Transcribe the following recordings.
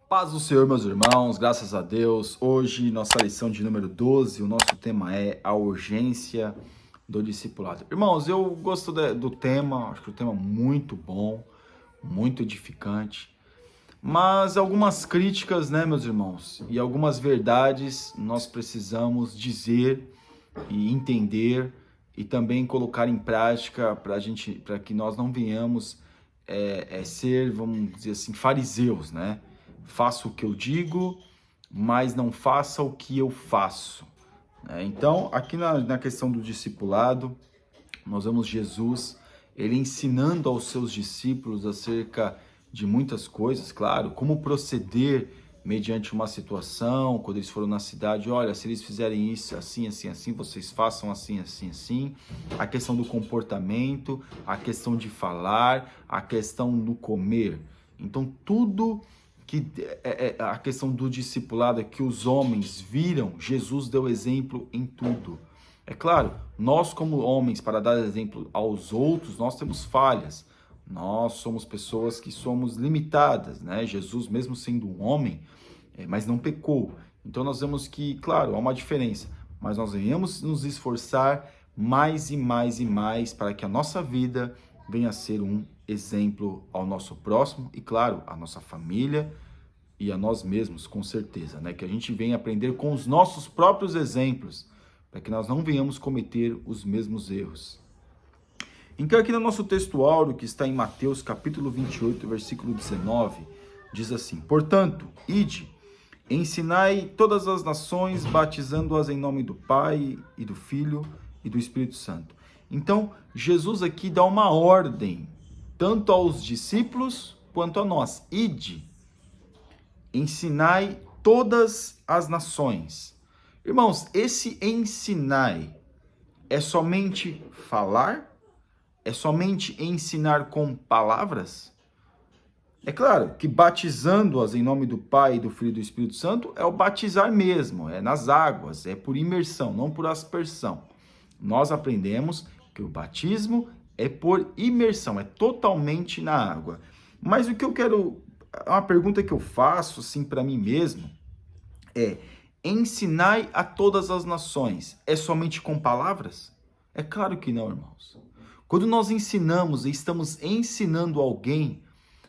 Paz do Senhor, meus irmãos, graças a Deus. Hoje, nossa lição de número 12, o nosso tema é a urgência do discipulado. Irmãos, eu gosto do tema, acho que o tema é muito bom, muito edificante, mas algumas críticas, né, meus irmãos, e algumas verdades nós precisamos dizer e entender e também colocar em prática para que nós não venhamos ser, vamos dizer assim, fariseus, né? Faça o que eu digo, mas não faça o que eu faço. Então, aqui na questão do discipulado, nós vemos Jesus, ele ensinando aos seus discípulos acerca de muitas coisas, claro, como proceder mediante uma situação, quando eles foram na cidade, olha, se eles fizerem isso assim, assim, assim, vocês façam assim, assim, assim. A questão do comportamento, a questão de falar, a questão do comer. Então, tudo que a questão do discipulado é que os homens viram, Jesus deu exemplo em tudo. É claro, nós como homens, para dar exemplo aos outros, nós temos falhas. Nós somos pessoas que somos limitadas, né? Jesus, mesmo sendo um homem, mas não pecou. Então nós vemos que, claro, há uma diferença, mas nós venhamos nos esforçar mais e mais e mais para que a nossa vida venha a ser um exemplo ao nosso próximo e, claro, à nossa família e a nós mesmos, com certeza, né? Que a gente venha aprender com os nossos próprios exemplos, para que nós não venhamos cometer os mesmos erros. Então, aqui no nosso texto áureo, que está em Mateus, capítulo 28, versículo 19, diz assim: portanto, ide, ensinai todas as nações, batizando-as em nome do Pai, e do Filho, e do Espírito Santo. Então, Jesus aqui dá uma ordem, tanto aos discípulos, quanto a nós. Ide, ensinai todas as nações. Irmãos, esse ensinai é somente falar? É somente ensinar com palavras? É claro que batizando-as em nome do Pai, do Filho e do Espírito Santo é o batizar mesmo, é nas águas, é por imersão, não por aspersão. Nós aprendemos que o batismo é por imersão, é totalmente na água. Mas o que eu quero, uma pergunta que eu faço assim para mim mesmo é: ensinai a todas as nações, é somente com palavras? É claro que não, irmãos. Quando nós ensinamos e estamos ensinando alguém,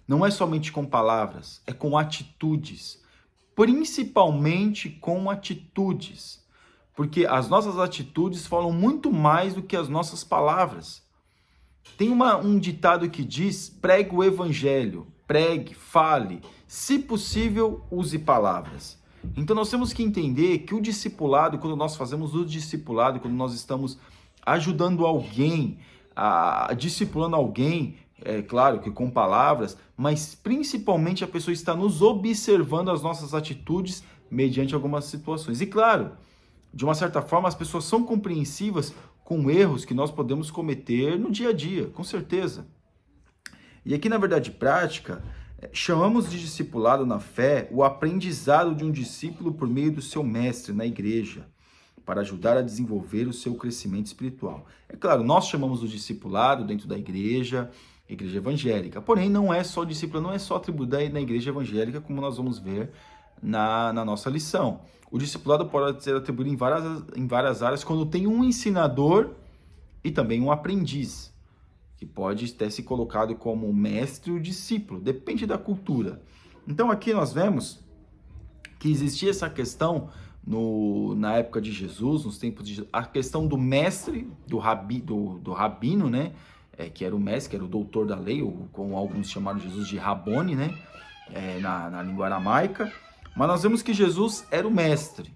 não é somente com palavras, é com atitudes. Principalmente com atitudes. Porque as nossas atitudes falam muito mais do que as nossas palavras. Tem um ditado que diz: pregue o evangelho, pregue, fale, se possível, use palavras. Então nós temos que entender que o discipulado, quando nós fazemos o discipulado, quando nós estamos ajudando alguém, discipulando alguém, é claro que com palavras, mas principalmente a pessoa está nos observando as nossas atitudes mediante algumas situações. E claro, de uma certa forma, as pessoas são compreensivas com erros que nós podemos cometer no dia a dia, com certeza. E aqui, na verdade prática, chamamos de discipulado na fé o aprendizado de um discípulo por meio do seu mestre na igreja, para ajudar a desenvolver o seu crescimento espiritual. É claro, nós chamamos o discipulado dentro da igreja evangélica, porém não é só discípulo, não é só atribuído na igreja evangélica, como nós vamos ver na nossa lição. O discipulado pode ser atribuído em várias áreas quando tem um ensinador e também um aprendiz, que pode ter se colocado como mestre ou discípulo, depende da cultura. Então aqui nós vemos que existia essa questão na época de Jesus, nos tempos de a questão do mestre, do rabino, né? Que era o mestre, que era o doutor da lei, ou como alguns chamaram Jesus de Rabone, né? Na língua aramaica. Mas nós vemos que Jesus era o mestre.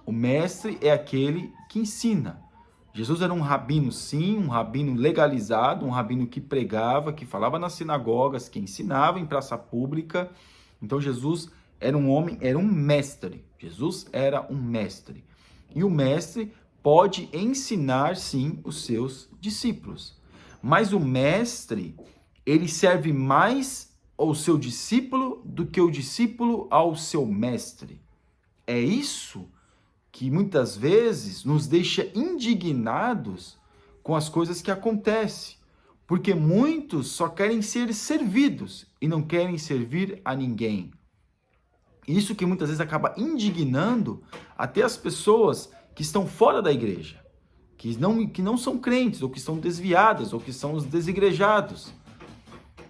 O mestre é aquele que ensina. Jesus era um rabino, sim, um rabino legalizado, um rabino que pregava, que falava nas sinagogas, que ensinava em praça pública. Então Jesus era um homem, era um mestre. Jesus era um mestre. E o mestre pode ensinar, sim, os seus discípulos. Mas o mestre, ele serve mais ao seu discípulo do que o discípulo ao seu mestre. É isso que muitas vezes nos deixa indignados com as coisas que acontecem. Porque muitos só querem ser servidos e não querem servir a ninguém. Isso que muitas vezes acaba indignando até as pessoas que estão fora da igreja, que não são crentes, ou que estão desviadas, ou que são os desigrejados.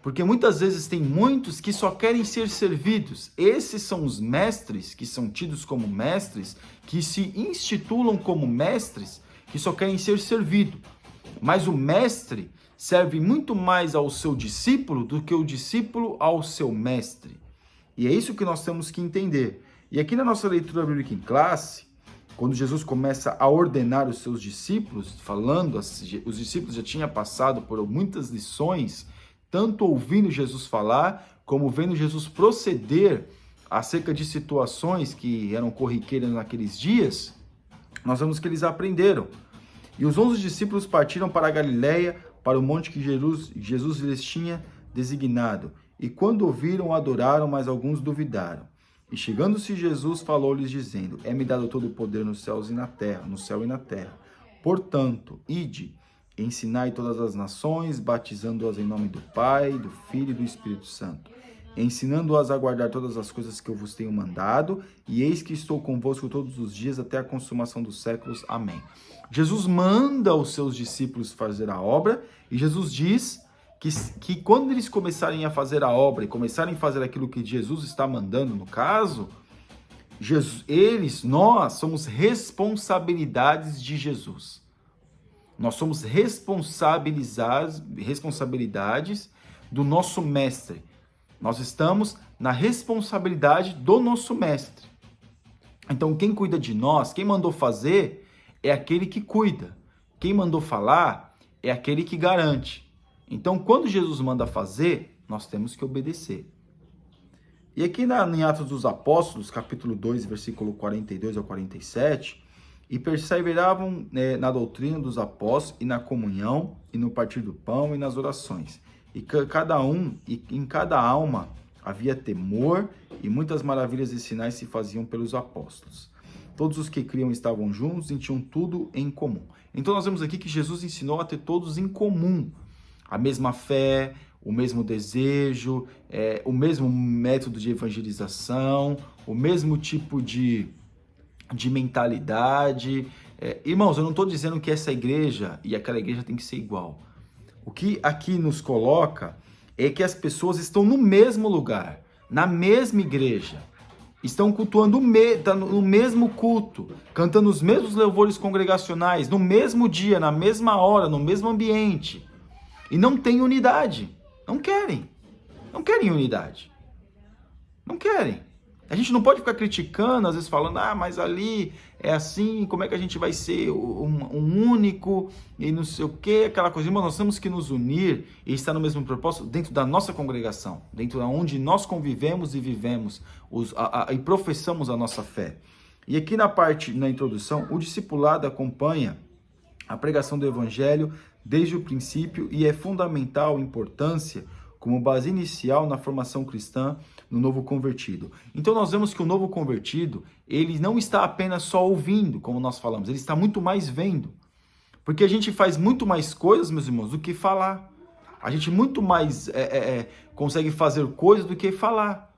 Porque muitas vezes tem muitos que só querem ser servidos. Esses são os mestres, que são tidos como mestres, que se institulam como mestres, que só querem ser servidos. Mas o mestre serve muito mais ao seu discípulo do que o discípulo ao seu mestre. E é isso que nós temos que entender. E aqui na nossa leitura bíblica em classe, quando Jesus começa a ordenar os seus discípulos, falando, os discípulos já tinham passado por muitas lições, tanto ouvindo Jesus falar, como vendo Jesus proceder acerca de situações que eram corriqueiras naqueles dias, nós vemos que eles aprenderam. E os 11 discípulos partiram para a Galiléia, para o monte que Jesus lhes tinha designado. E quando ouviram, adoraram, mas alguns duvidaram. E chegando-se Jesus, falou-lhes dizendo: É-me dado todo o poder nos céus e na terra, no céu e na terra. Portanto, ide, ensinai todas as nações, batizando-as em nome do Pai, do Filho e do Espírito Santo, ensinando-as a guardar todas as coisas que eu vos tenho mandado, e eis que estou convosco todos os dias até a consumação dos séculos. Amém. Jesus manda os seus discípulos fazer a obra, e Jesus diz que quando eles começarem a fazer a obra e começarem a fazer aquilo que Jesus está mandando, no caso, nós somos responsabilidades de Jesus. Nós somos responsabilidades do nosso mestre. Nós estamos na responsabilidade do nosso mestre. Então, quem cuida de nós, quem mandou fazer, é aquele que cuida. Quem mandou falar é aquele que garante. Então, quando Jesus manda fazer, nós temos que obedecer. E aqui em Atos dos Apóstolos, capítulo 2, versículo 42 ao 47, e perseveravam na doutrina dos apóstolos, e na comunhão, e no partir do pão, e nas orações. E em cada alma havia temor, e muitas maravilhas e sinais se faziam pelos apóstolos. Todos os que criam estavam juntos e tinham tudo em comum. Então nós vemos aqui que Jesus ensinou a ter todos em comum. A mesma fé, o mesmo desejo, o mesmo método de evangelização, o mesmo tipo de mentalidade. Irmãos, eu não estou dizendo que essa igreja e aquela igreja tem que ser igual. O que aqui nos coloca é que as pessoas estão no mesmo lugar, na mesma igreja, estão cultuando no mesmo culto, cantando os mesmos louvores congregacionais, no mesmo dia, na mesma hora, no mesmo ambiente. E não tem unidade. Não querem unidade. Não querem. A gente não pode ficar criticando, às vezes falando, mas ali é assim, como é que a gente vai ser um único e não sei o que, aquela coisa. Irmão, nós temos que nos unir e estar no mesmo propósito dentro da nossa congregação, dentro de onde nós convivemos e vivemos e professamos a nossa fé. E aqui na introdução, o discipulado acompanha a pregação do evangelho desde o princípio e é fundamental importância como base inicial na formação cristã no novo convertido. Então nós vemos que o novo convertido, ele não está apenas só ouvindo, como nós falamos, ele está muito mais vendo. Porque a gente faz muito mais coisas, meus irmãos, do que falar. A gente muito mais consegue fazer coisas do que falar.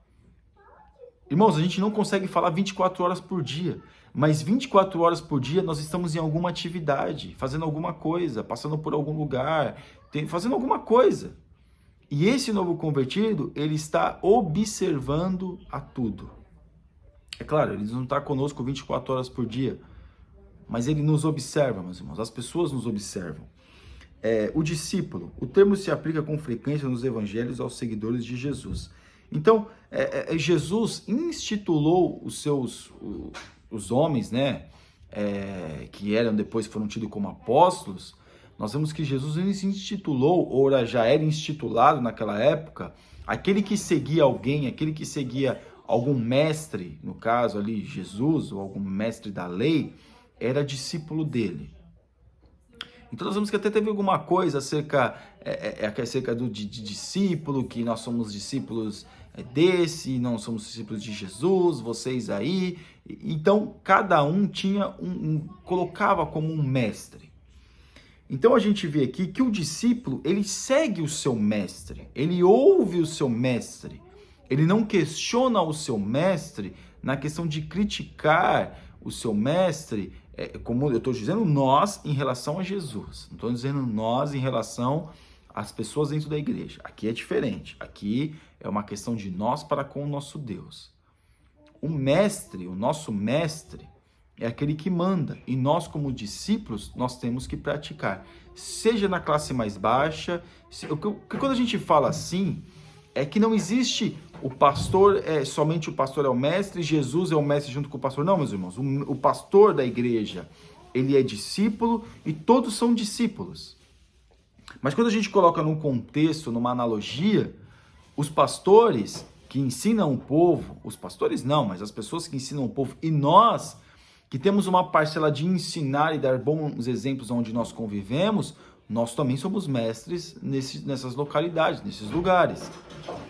Irmãos, a gente não consegue falar 24 horas por dia, mas 24 horas por dia nós estamos em alguma atividade, fazendo alguma coisa, passando por algum lugar, fazendo alguma coisa. E esse novo convertido, ele está observando a tudo. É claro, ele não está conosco 24 horas por dia, mas ele nos observa, meus irmãos, as pessoas nos observam. O discípulo, o termo se aplica com frequência nos evangelhos aos seguidores de Jesus. Então, Jesus institulou os homens, né, que depois foram tidos como apóstolos. Nós vemos que Jesus se intitulou, ou já era institulado naquela época, aquele que seguia alguém, aquele que seguia algum mestre, no caso ali Jesus, ou algum mestre da lei, era discípulo dele. Então nós vemos que até teve alguma coisa acerca de discípulo, que nós somos discípulos desse, não somos discípulos de Jesus, vocês aí. Então cada um colocava como um mestre. Então a gente vê aqui que o discípulo, ele segue o seu mestre, ele ouve o seu mestre. Ele não questiona o seu mestre na questão de criticar o seu mestre, como eu estou dizendo, nós em relação a Jesus. Não estou dizendo nós em relação às pessoas dentro da igreja. Aqui é diferente. Aqui é uma questão de nós para com o nosso Deus. O mestre, o nosso mestre, é aquele que manda. E nós, como discípulos, nós temos que praticar. Seja na classe mais baixa. Quando a gente fala assim, é que não existe o pastor, somente o pastor é o mestre, Jesus é o mestre junto com o pastor. Não, meus irmãos, o pastor da igreja, ele é discípulo e todos são discípulos. Mas quando a gente coloca num contexto, numa analogia, os pastores que ensinam o povo, os pastores não, mas as pessoas que ensinam o povo, e nós que temos uma parcela de ensinar e dar bons exemplos onde nós convivemos, nós também somos mestres nessas localidades, nesses lugares.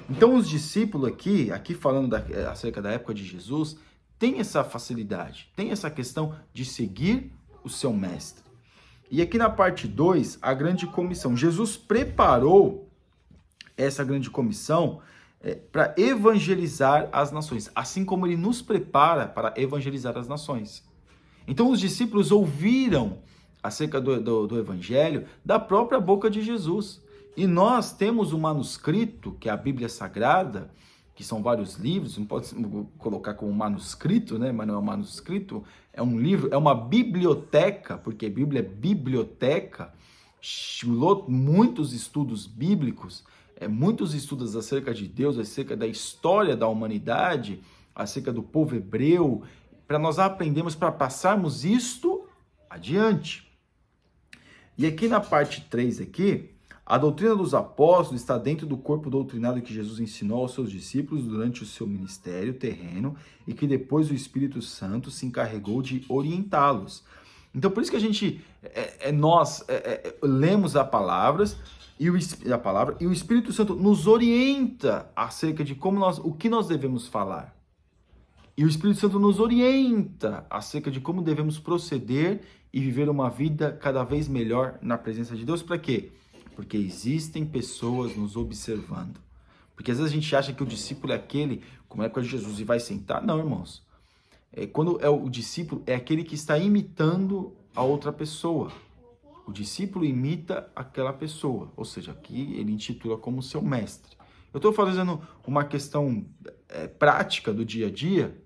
Então os discípulos aqui falando acerca da época de Jesus, tem essa facilidade, tem essa questão de seguir o seu mestre. E aqui na parte 2, a grande comissão. Jesus preparou essa grande comissão para evangelizar as nações, assim como ele nos prepara para evangelizar as nações. Então os discípulos ouviram acerca do evangelho da própria boca de Jesus. E nós temos um manuscrito, que é a Bíblia Sagrada, que são vários livros, não pode colocar como manuscrito, né? Mas não é um manuscrito, é um livro, é uma biblioteca, porque a Bíblia é biblioteca, muitos estudos bíblicos, muitos estudos acerca de Deus, acerca da história da humanidade, acerca do povo hebreu, para nós aprendermos, para passarmos isto adiante. E aqui na parte 3 aqui, a doutrina dos apóstolos está dentro do corpo doutrinário que Jesus ensinou aos seus discípulos durante o seu ministério terreno e que depois o Espírito Santo se encarregou de orientá-los. Então, por isso que a gente, nós lemos a palavra e o Espírito Santo nos orienta acerca de o que nós devemos falar. E o Espírito Santo nos orienta acerca de como devemos proceder e viver uma vida cada vez melhor na presença de Deus. Para quê? Porque existem pessoas nos observando. Porque às vezes a gente acha que o discípulo é aquele, como é época de Jesus, e vai sentar. Não, irmãos. Quando é o discípulo, é aquele que está imitando a outra pessoa. O discípulo imita aquela pessoa. Ou seja, aqui ele intitula como seu mestre. Eu estou fazendo uma questão prática do dia a dia,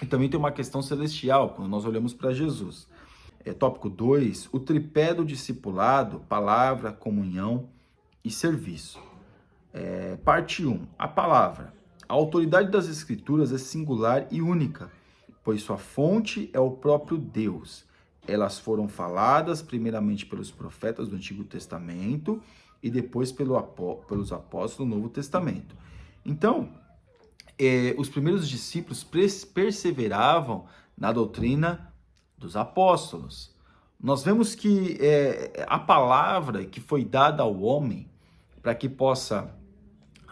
e também tem uma questão celestial, quando nós olhamos para Jesus. Tópico 2, o tripé do discipulado, palavra, comunhão e serviço. Parte 1, a palavra. A autoridade das escrituras é singular e única, pois sua fonte é o próprio Deus. Elas foram faladas primeiramente pelos profetas do Antigo Testamento e depois pelos apóstolos do Novo Testamento. Então, os primeiros discípulos perseveravam na doutrina dos apóstolos. Nós vemos que a palavra que foi dada ao homem para que possa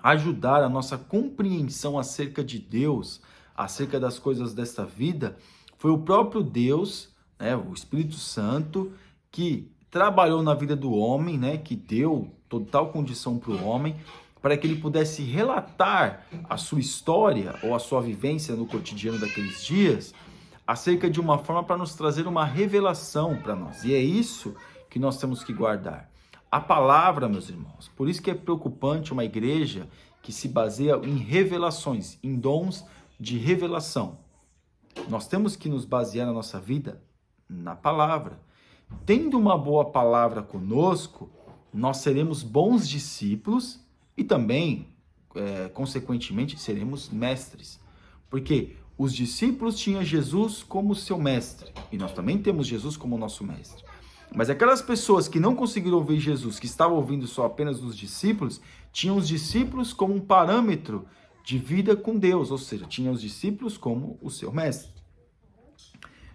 ajudar a nossa compreensão acerca de Deus, acerca das coisas desta vida, foi o próprio Deus, o Espírito Santo, que trabalhou na vida do homem, que deu total condição para o homem, para que ele pudesse relatar a sua história ou a sua vivência no cotidiano daqueles dias, acerca de uma forma para nos trazer uma revelação para nós. E é isso que nós temos que guardar. A palavra, meus irmãos, por isso que é preocupante uma igreja que se baseia em revelações, em dons de revelação. Nós temos que nos basear na nossa vida na palavra. Tendo uma boa palavra conosco, nós seremos bons discípulos e também, consequentemente, seremos mestres. Porque os discípulos tinham Jesus como seu mestre, e nós também temos Jesus como nosso mestre. Mas aquelas pessoas que não conseguiram ouvir Jesus, que estavam ouvindo só apenas os discípulos, tinham os discípulos como um parâmetro de vida com Deus, ou seja, tinham os discípulos como o seu mestre.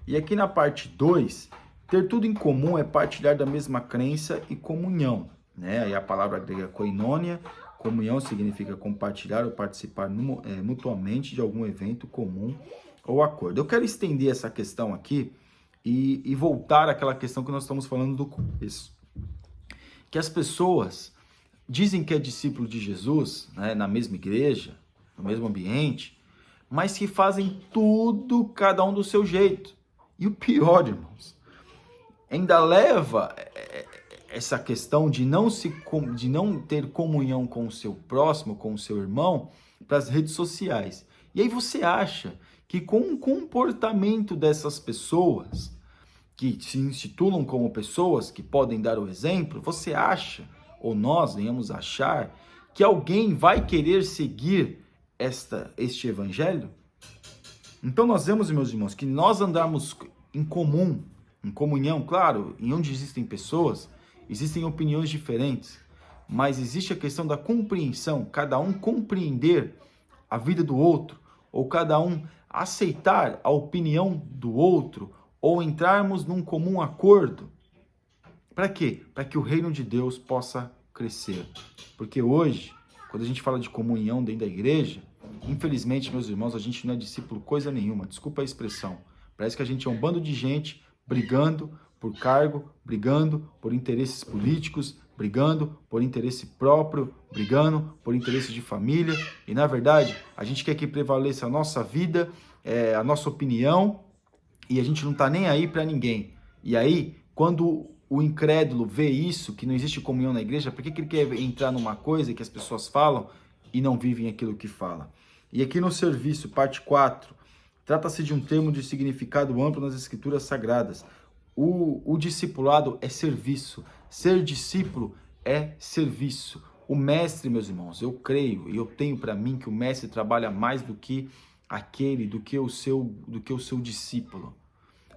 E aqui na parte 2, ter tudo em comum é partilhar da mesma crença e comunhão. Aí a palavra grega koinonia, comunhão significa compartilhar ou participar mutuamente de algum evento comum ou acordo. Eu quero estender essa questão aqui e voltar àquela questão que nós estamos falando do começo. Que as pessoas dizem que é discípulo de Jesus, na mesma igreja, no mesmo ambiente, mas que fazem tudo cada um do seu jeito. E o pior, irmãos, ainda leva essa questão de não ter comunhão com o seu próximo, com o seu irmão, para as redes sociais. E aí você acha que com o comportamento dessas pessoas, que se intitulam como pessoas que podem dar o exemplo, você acha, ou nós venhamos achar, que alguém vai querer seguir este evangelho? Então nós vemos, meus irmãos, que nós andarmos em comum, em comunhão, claro, em onde existem pessoas, existem opiniões diferentes, mas existe a questão da compreensão, cada um compreender a vida do outro, ou cada um aceitar a opinião do outro, ou entrarmos num comum acordo. Para quê? Para que o reino de Deus possa crescer. Porque hoje, quando a gente fala de comunhão dentro da igreja, infelizmente, meus irmãos, a gente não é discípulo coisa nenhuma. Desculpa a expressão. Parece que a gente é um bando de gente brigando por cargo, brigando por interesses políticos, brigando por interesse próprio, brigando por interesse de família. E, na verdade, a gente quer que prevaleça a nossa vida, a nossa opinião, e a gente não está nem aí para ninguém. E aí, quando o incrédulo vê isso, que não existe comunhão na igreja, por que ele quer entrar numa coisa que as pessoas falam e não vivem aquilo que falam? E aqui no serviço, parte 4, trata-se de um termo de significado amplo nas escrituras sagradas. O discipulado é serviço. Ser discípulo é serviço. O mestre, meus irmãos, eu creio e eu tenho para mim que o mestre trabalha mais do que o seu discípulo.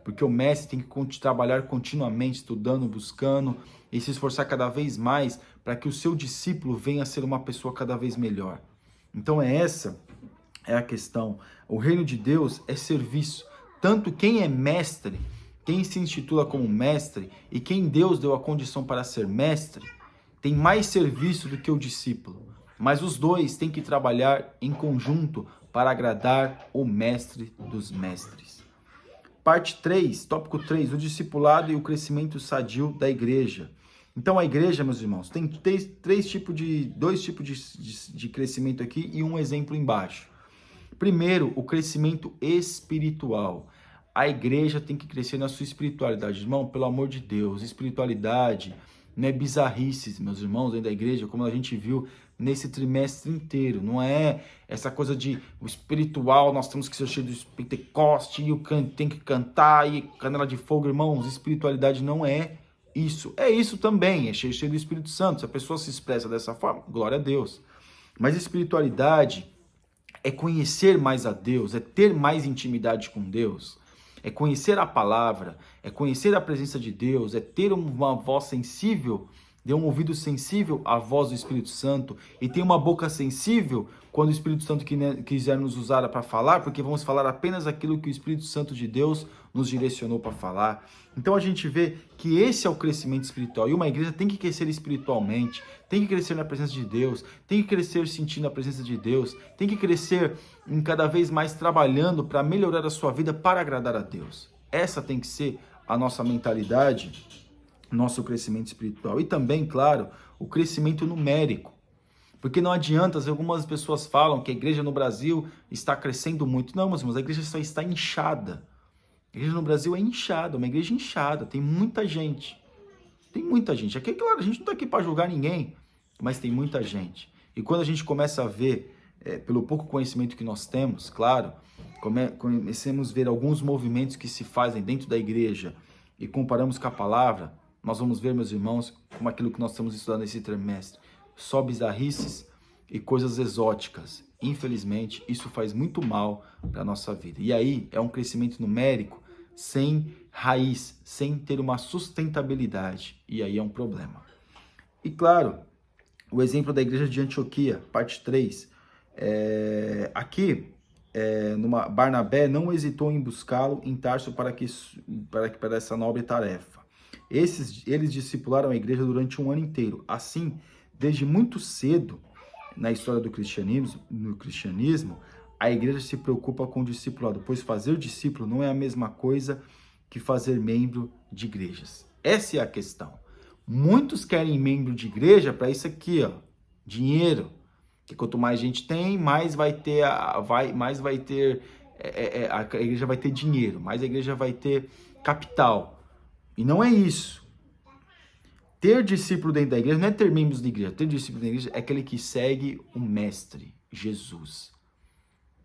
Porque o mestre tem que trabalhar continuamente, estudando, buscando e se esforçar cada vez mais para que o seu discípulo venha a ser uma pessoa cada vez melhor. Então essa é a questão. O reino de Deus é serviço. Tanto quem é mestre, quem se intitula como mestre e quem Deus deu a condição para ser mestre, tem mais serviço do que o discípulo. Mas os dois têm que trabalhar em conjunto para agradar o mestre dos mestres. Parte 3, tópico 3, o discipulado e o crescimento sadio da igreja. Então a igreja, meus irmãos, tem dois tipos de crescimento aqui e um exemplo embaixo. Primeiro, o crescimento espiritual. A igreja tem que crescer na sua espiritualidade. Irmão, pelo amor de Deus, espiritualidade não é bizarrices, meus irmãos, dentro da igreja, como a gente viu nesse trimestre inteiro. Não é essa coisa de o espiritual, nós temos que ser cheios de Pentecoste, e o tem que cantar, e canela de fogo, irmãos. Espiritualidade não é isso. É isso também, é cheio do Espírito Santo. Se a pessoa se expressa dessa forma, glória a Deus. Mas espiritualidade é conhecer mais a Deus, é ter mais intimidade com Deus, é conhecer a palavra, é conhecer a presença de Deus, é ter uma voz sensível, ter um ouvido sensível à voz do Espírito Santo e ter uma boca sensível quando o Espírito Santo quiser nos usar para falar, porque vamos falar apenas aquilo que o Espírito Santo de Deus nos direcionou para falar. Então a gente vê que esse é o crescimento espiritual. E uma igreja tem que crescer espiritualmente, tem que crescer na presença de Deus, tem que crescer sentindo a presença de Deus, tem que crescer em cada vez mais trabalhando para melhorar a sua vida para agradar a Deus. Essa tem que ser a nossa mentalidade, nosso crescimento espiritual. E também, claro, o crescimento numérico. Porque não adianta, algumas pessoas falam que a igreja no Brasil está crescendo muito. Não, meus irmãos, a igreja só está inchada. A igreja no Brasil é inchada, uma igreja inchada, tem muita gente. Tem muita gente. Aqui, claro, a gente não está aqui para julgar ninguém, mas tem muita gente. E quando a gente começa a ver, pelo pouco conhecimento que nós temos, claro, comecemos a ver alguns movimentos que se fazem dentro da igreja e comparamos com a palavra, nós vamos ver, meus irmãos, como aquilo que nós estamos estudando nesse trimestre, só bizarrices e coisas exóticas. Infelizmente, isso faz muito mal para a nossa vida. E aí é um crescimento numérico sem raiz, sem ter uma sustentabilidade. E aí é um problema. E claro, o exemplo da igreja de Antioquia, parte 3. Aqui, Barnabé não hesitou em buscá-lo em Tarso para essa nobre tarefa. Eles discipularam a igreja durante um ano inteiro. Assim, desde muito cedo, na história do cristianismo, a igreja se preocupa com o discipulado, pois fazer discípulo não é a mesma coisa que fazer membro de igrejas. Essa é a questão. Muitos querem membro de igreja para isso aqui, ó, dinheiro. Que quanto mais gente tem, mais vai ter a igreja vai ter dinheiro, mais a igreja vai ter capital. E não é isso. Ter discípulo dentro da igreja não é ter membros da igreja. Ter discípulo da igreja é aquele que segue o mestre, Jesus.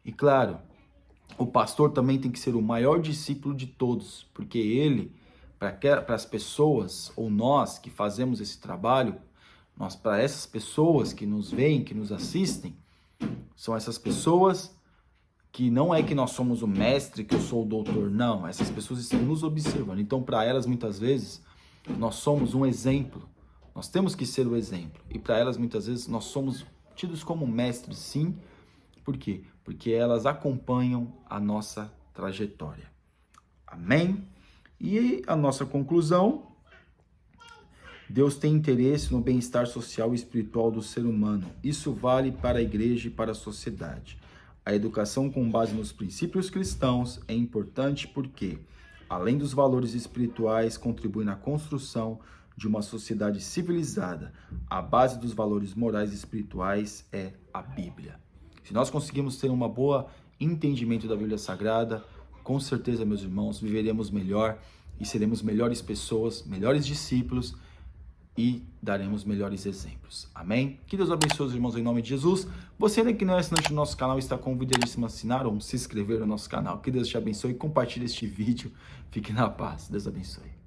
E claro, o pastor também tem que ser o maior discípulo de todos, porque ele, para as pessoas, ou nós que fazemos esse trabalho, para essas pessoas que nos veem, que nos assistem, são essas pessoas que não é que nós somos o mestre, que eu sou o doutor, não, essas pessoas estão nos observando. Então, para elas, muitas vezes, nós somos um exemplo, nós temos que ser o exemplo. E para elas, muitas vezes, nós somos tidos como mestres, sim. Por quê? Porque elas acompanham a nossa trajetória. Amém? E a nossa conclusão: Deus tem interesse no bem-estar social e espiritual do ser humano. Isso vale para a igreja e para a sociedade. A educação com base nos princípios cristãos é importante porque, além dos valores espirituais, contribui na construção de uma sociedade civilizada. A base dos valores morais e espirituais é a Bíblia. Se nós conseguimos ter um bom entendimento da Bíblia Sagrada, com certeza, meus irmãos, viveremos melhor e seremos melhores pessoas, melhores discípulos e daremos melhores exemplos. Amém? Que Deus abençoe os irmãos em nome de Jesus. Você ainda que não é assinante do nosso canal, está convidadíssimo a assinar ou se inscrever no nosso canal. Que Deus te abençoe e compartilhe este vídeo. Fique na paz. Deus abençoe.